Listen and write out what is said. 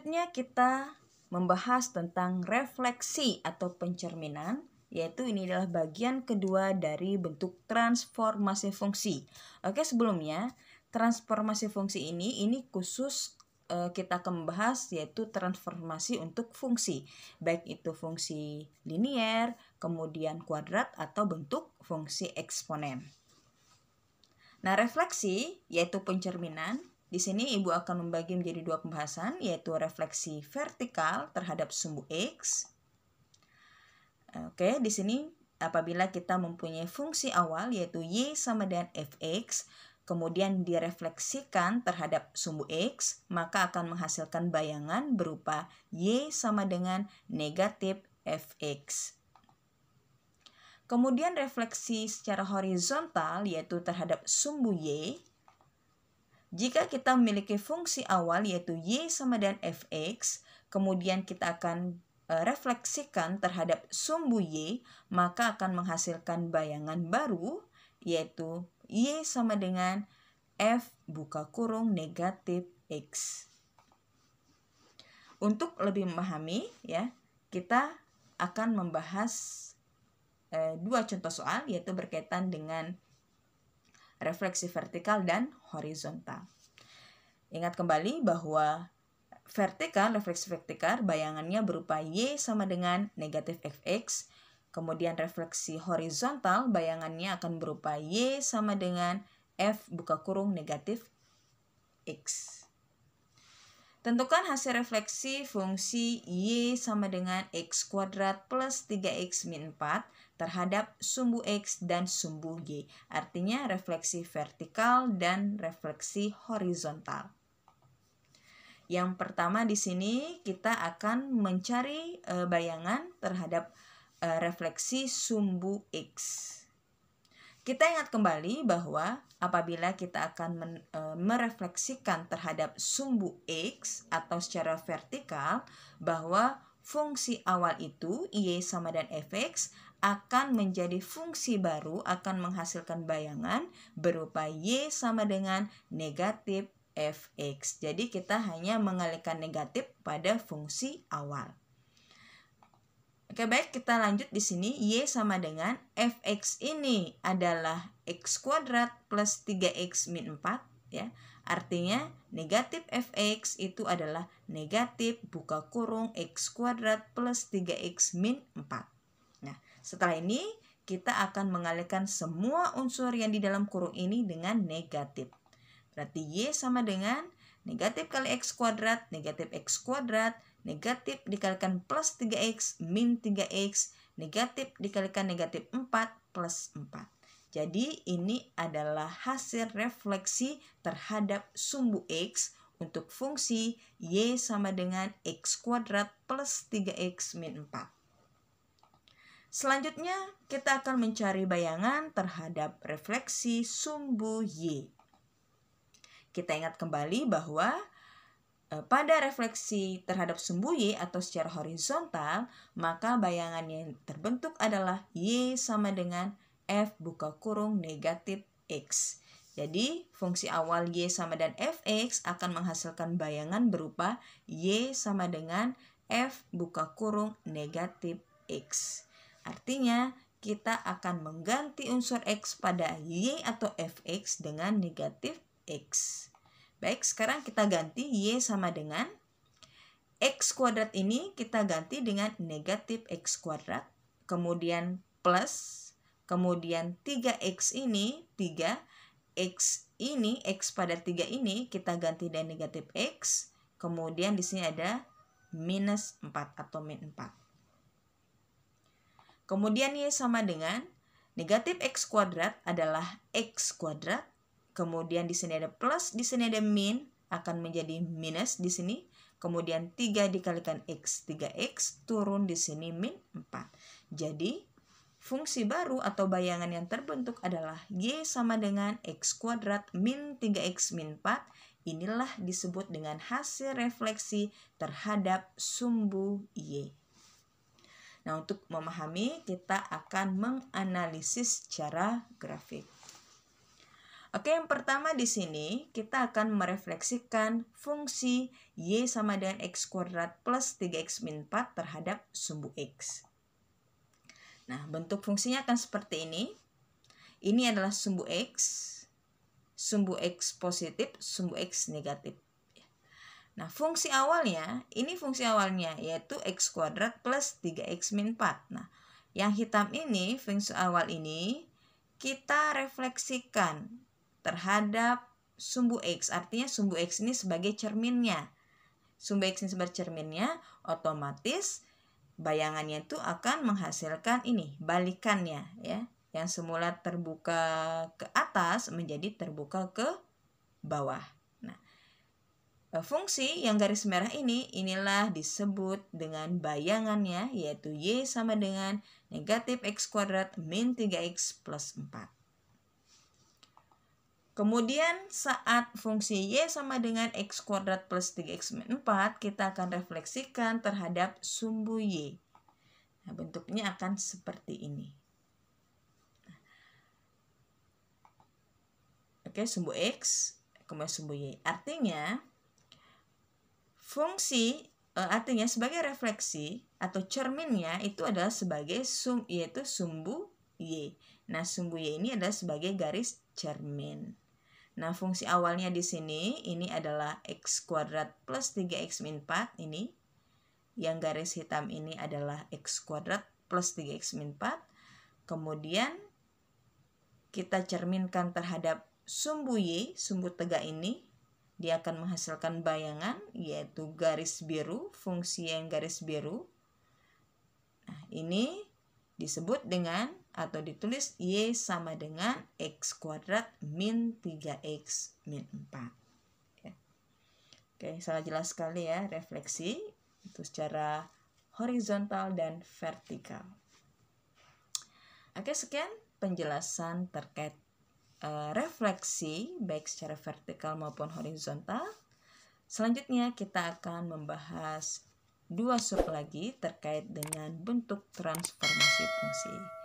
Selanjutnya kita membahas tentang refleksi atau pencerminan, yaitu ini adalah bagian kedua dari bentuk transformasi fungsi. Oke, sebelumnya transformasi fungsi ini khusus kita akan membahas yaitu transformasi untuk fungsi, baik itu fungsi linier, kemudian kuadrat atau bentuk fungsi eksponen. Nah, refleksi yaitu pencerminan. Di sini Ibu akan membagi menjadi dua pembahasan, yaitu refleksi vertikal terhadap sumbu X. Oke, di sini apabila kita mempunyai fungsi awal yaitu Y sama dengan Fx, kemudian direfleksikan terhadap sumbu X, maka akan menghasilkan bayangan berupa Y sama dengan negatif Fx. Kemudian refleksi secara horizontal yaitu terhadap sumbu Y. Jika kita memiliki fungsi awal yaitu Y sama dengan Fx, kemudian kita akan refleksikan terhadap sumbu Y, maka akan menghasilkan bayangan baru yaitu Y sama dengan F buka kurung negatif X. Untuk lebih memahami ya, kita akan membahas dua contoh soal yaitu berkaitan dengan refleksi vertikal dan horizontal. Ingat kembali bahwa refleksi vertikal bayangannya berupa Y sama dengan negatif Fx. Kemudian refleksi horizontal bayangannya akan berupa Y sama dengan F buka kurung negatif X. Tentukan hasil refleksi fungsi Y sama dengan X kuadrat plus 3X min 4 terhadap sumbu X dan sumbu Y. Artinya refleksi vertikal dan refleksi horizontal. Yang pertama di sini kita akan mencari bayangan terhadap refleksi sumbu X. Kita ingat kembali bahwa apabila kita akan merefleksikan terhadap sumbu X atau secara vertikal, bahwa fungsi awal itu Y sama dengan Fx akan menjadi fungsi baru, akan menghasilkan bayangan berupa Y sama dengan negatif Fx. Jadi kita hanya mengalihkan negatif pada fungsi awal. Oke, baik, kita lanjut di sini. Y sama dengan Fx ini adalah X kuadrat plus 3X min 4 ya. Artinya negatif Fx itu adalah negatif buka kurung X kuadrat plus 3X min 4. Nah, setelah ini kita akan mengalihkan semua unsur yang di dalam kurung ini dengan negatif. Berarti Y sama dengan negatif kali X kuadrat, negatif X kuadrat, negatif dikalikan plus 3X min 3X, negatif dikalikan negatif 4 plus 4. Jadi ini adalah hasil refleksi terhadap sumbu X untuk fungsi Y sama dengan X kuadrat plus 3X min 4. Selanjutnya kita akan mencari bayangan terhadap refleksi sumbu Y. Kita ingat kembali bahwa pada refleksi terhadap sumbu Y atau secara horizontal, maka bayangan yang terbentuk adalah Y sama dengan F buka kurung negatif X. Jadi fungsi awal Y sama dengan Fx akan menghasilkan bayangan berupa Y sama dengan F buka kurung negatif X. Artinya kita akan mengganti unsur X pada Y atau Fx dengan negatif X. Baik, sekarang kita ganti Y sama dengan X kuadrat ini kita ganti dengan negatif X kuadrat, kemudian plus, kemudian 3X ini 3, X ini X pada 3 ini kita ganti dengan negatif X, kemudian di sini ada minus 4 atau min 4. Kemudian Y sama dengan negatif X kuadrat adalah X kuadrat. Kemudian di sini ada plus, di sini ada min, akan menjadi minus di sini. Kemudian 3 dikalikan X, 3X, turun di sini min 4. Jadi, fungsi baru atau bayangan yang terbentuk adalah Y sama dengan X kuadrat min 3X min 4. Inilah disebut dengan hasil refleksi terhadap sumbu Y. Nah, untuk memahami, kita akan menganalisis secara grafik. Oke, yang pertama di sini kita akan merefleksikan fungsi Y sama dengan X kuadrat plus 3X min 4 terhadap sumbu X. Nah, bentuk fungsinya akan seperti ini. Ini adalah sumbu X positif, sumbu X negatif. Nah, fungsi awalnya yaitu X kuadrat plus 3X min 4. Nah, yang hitam ini, fungsi awal ini, kita refleksikan terhadap sumbu X. Artinya sumbu X ini sebagai cerminnya. Sumbu X ini sebagai cerminnya, otomatis bayangannya itu akan menghasilkan ini, balikannya ya. Yang semula terbuka ke atas menjadi terbuka ke bawah. Nah, fungsi yang garis merah ini, inilah disebut dengan bayangannya, yaitu Y sama dengan negatif X kuadrat min 3X plus 4. Kemudian saat fungsi Y sama dengan X kuadrat plus 3X min 4, kita akan refleksikan terhadap sumbu Y. Nah, bentuknya akan seperti ini. Oke, sumbu X, kemudian sumbu Y. Artinya sebagai refleksi atau cerminnya itu adalah sebagai yaitu sumbu Y. Nah, sumbu Y ini adalah sebagai garis cermin. Nah, fungsi awalnya di sini ini adalah X kuadrat plus 3X min 4 ini. Yang garis hitam ini adalah X kuadrat plus 3X min 4. Kemudian kita cerminkan terhadap sumbu Y, sumbu tegak ini. Dia akan menghasilkan bayangan, yaitu garis biru, fungsi yang garis biru. Nah, ini disebut dengan atau ditulis Y sama dengan X kuadrat min 3X min 4. Ya. Oke, sangat jelas sekali ya refleksi itu secara horizontal dan vertikal. Oke, sekian penjelasan terkait refleksi baik secara vertikal maupun horizontal. Selanjutnya kita akan membahas 2 sub lagi terkait dengan bentuk transformasi fungsi.